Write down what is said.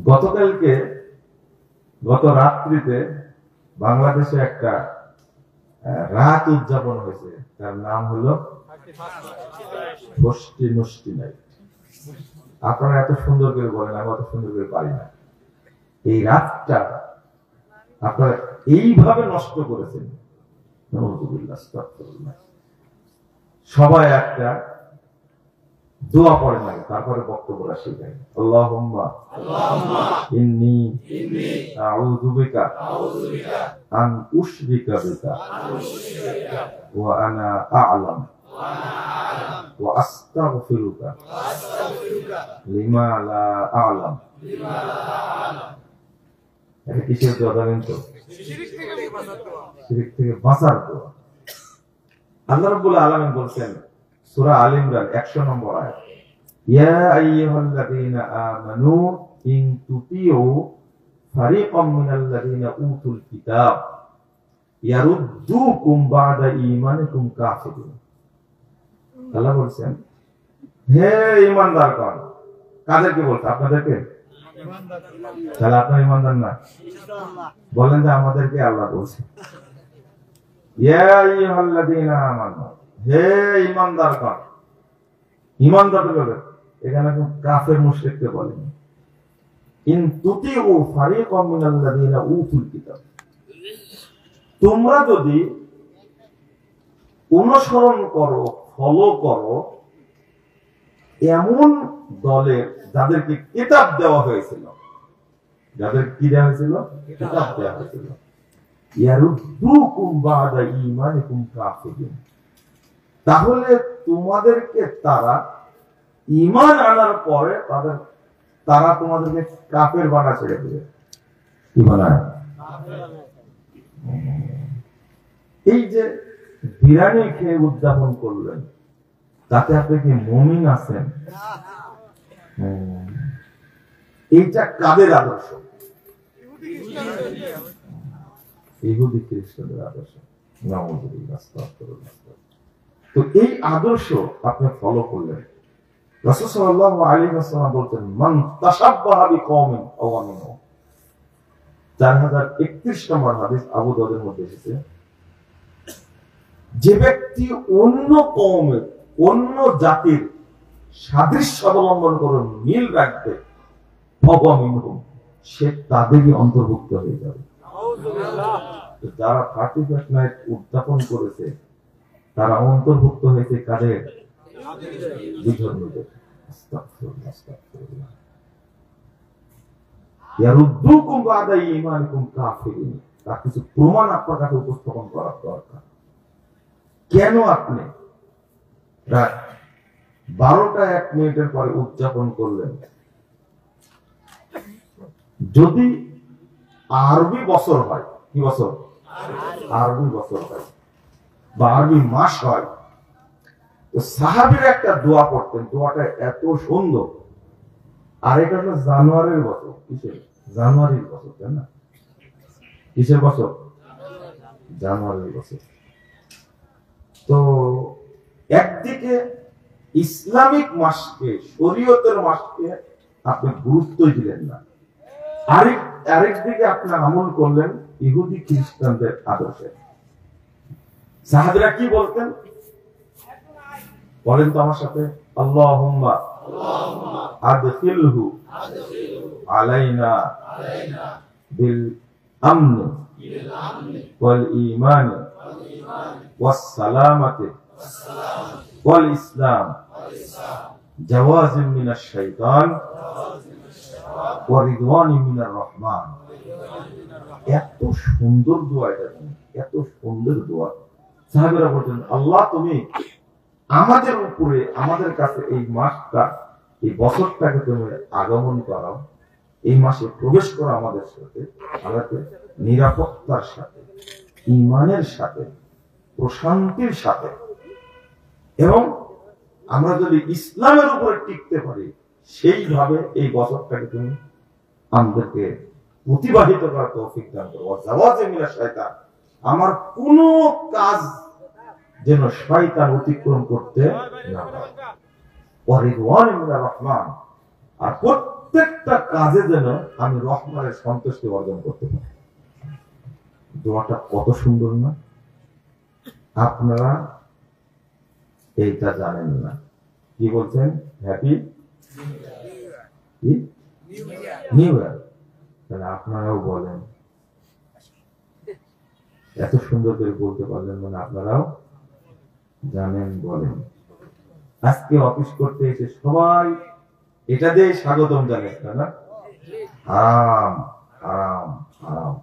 গতকালকে গত রাত্রিতে বাংলাদেশে একটা রাত উদযাপন হয়েছে, তার নাম হলো ষষ্ঠী নষ্টি নাইট। আপনারা এত সুন্দর করে বলেন, আমি অত সুন্দর করে পারি না। এই রাতটা আপনারা এইভাবে নষ্ট করেছেন। সবাই একটা দোয়া পড়েন আগে, তারপরে বক্তব্যটা শেখাই। আল্লাহুম্মা ইন্নী আউযু বিকা আন উশরিকা বিকা ওয়া আনা আ'লাম ওয়া আস্তাগফিরুকা লিমা লা আ'লাম। এটা কিসের দোয়া জানেন তো? শিরক থেকে বাঁচার দোয়া। আল্লাহ রাব্বুল আলামিন বলছেন সূরা আল ইমরান 100 নম্বর আয়াত, ইয়া আইয়ুহাল্লাযীনা আমানু ইন তুতিউ ফারিকাম মিনাল্লাযীনা উতুল কিতাব ইয়ারুদ্দুকুম বা'দা ঈমানিকুম কাফিরিন। আল্লাহ বলছেন, হে ঈমানদারগণ। কাদেরকে বলছে? আপনাদেরকে? তাহলে আপনারা ঈমানদার না? বলেন যে আমাদেরকে আল্লাহ বলছে। ইয়া আইয়ুহাল্লাযীনা আমানু, হে ঈমানদারগণ। ঈমানদারদের বলে, এখানে কোন কাফের মুশরিককে বলেনি। ইন তুতিউ ফারিকাম মিনাল্লাযীনা উতুল কিতাব, তোমরা যদি অনুসরণ করো, ফলো করো এমন দলের যাদেরকে কিতাব দেওয়া হয়েছিল, যাদের কি দেওয়া হয়েছিল? কিতাব দেওয়া হয়েছিল। ইয়ারুদ্দুকুম বা'দা ঈমানিকুম কাফিরিন, তাহলে তোমাদেরকে তারা ঈমান আনার পরে তারা তোমাদেরকে কাফের বানা ছেড়ে দেবে। কি বানায়? এই যে বিরিয়ানি খেয়ে উদযাপন করলেন, তাতে আপনি কি মুমিন আছেন? এইটা কাদের আদর্শ? ইহুদি খ্রিস্টানদের আদর্শ। তো এই আদর্শ আপনি ফলো করলেন। রাসূল সাল্লাল্লাহু আলাইহি ওয়াসাল্লাম বলতেন, মান তাশাব্বাহা বিকওমিন ফাহুয়া মিনহুম। 4031 নম্বর হাদিস আবু দাউদের মধ্যে এসেছে, যে ব্যক্তি অন্য কওমের, অন্য জাতির সাদৃশ্য অবলম্বন করে মিল রাখবে, ফাহুয়া মিনহুম, সে তাদেরই অন্তর্ভুক্ত হয়ে যাবে। যারা 31 নাইট উদযাপন করেছে তারা অন্তর্ভুক্ত হয়েছে কাদের? বিধর্মীদের। আস্তাগফিরুল্লাহ, আস্তাগফিরুল্লাহ। ইয়ারুদ্দুকুম বা'দা ঈমানিকুম কাফিরিন। তার কিছু প্রমাণ আপনার কাছে উপস্থাপন করার দরকার। কেন আপনি রাত 12টা 1 মিনিটের পরে উদযাপন করলেন? যদি আরবি বছর হয়, কি বছর? আরবি বছর হয় বা আরবি মাস হয়, তো সাহাবীরা একটা দোয়া পড়তেন, দোয়াটা এত সুন্দর। আর এটা হলো জানুয়ারির বছর। কিসের? জানুয়ারির বছর, তাই না? কিসের বছর? জানুয়ারির বছর। তো একদিকে ইসলামিক মাসকে, শরীয়তের মাসকে আপনি গুরুত্বই দিলেন না, আরেকদিকে আপনি আমল করলেন ইহুদি খ্রিস্টানদের আদর্শে। সাহাবীরা কি বলতেন বলেন তো আমার সাথে? আল্লাহুম্মা আদখিলহু আলাইনা বিল আমনি ওয়াল ঈমানি ওয়াস সালামাতি ওয়াল ইসলাম জাওয়াজিম মিনাশ শাইতান ওয়া রিদওয়ানিম মিনার রহমান। এত সুন্দর দোয়া, এটা এত সুন্দর দোয়া। সাহাবীরা বলতেন, আল্লাহ তুমি আমাদের উপরে, আমাদের কাছে এই মাসটা, এই বছরটাকে তুমি আগমন করাও, এই মাসে প্রবেশ করো আমাদের সাথে, আমাদের নিরাপত্তার সাথে, ঈমানের সাথে, প্রশান্তির সাথে, এবং আমরা যদি ইসলামের উপরে টিকতে পারি সেইভাবে এই বছরটাকে তুমি আমাদেরকে অতিবাহিত করার তৌফিক দান করো। জাওয়াজে মিনাশ শাইতান, আমার কোনো কাজ যেন শয়তান অতিক্রম করতে না পারে। ওয়া রিদওয়ানিম মিনার রহমান, আর প্রত্যেকটা কাজে যেন আমি রহমানের সন্তুষ্টি অর্জন করতে পারি। দোয়াটা কত সুন্দর না? আপনারা এইটা জানেন না। কি বলছেন? Happy new year. তাহলে আপনারাও বলেন। এত সুন্দর করে বলতে পারলেন মানে আপনারাও জানেন, বলেন। আজকে অফিস করতে এসে সবাই এটা দিয়ে স্বাগতম জানেন, তাই না? হারাম হারাম হারাম।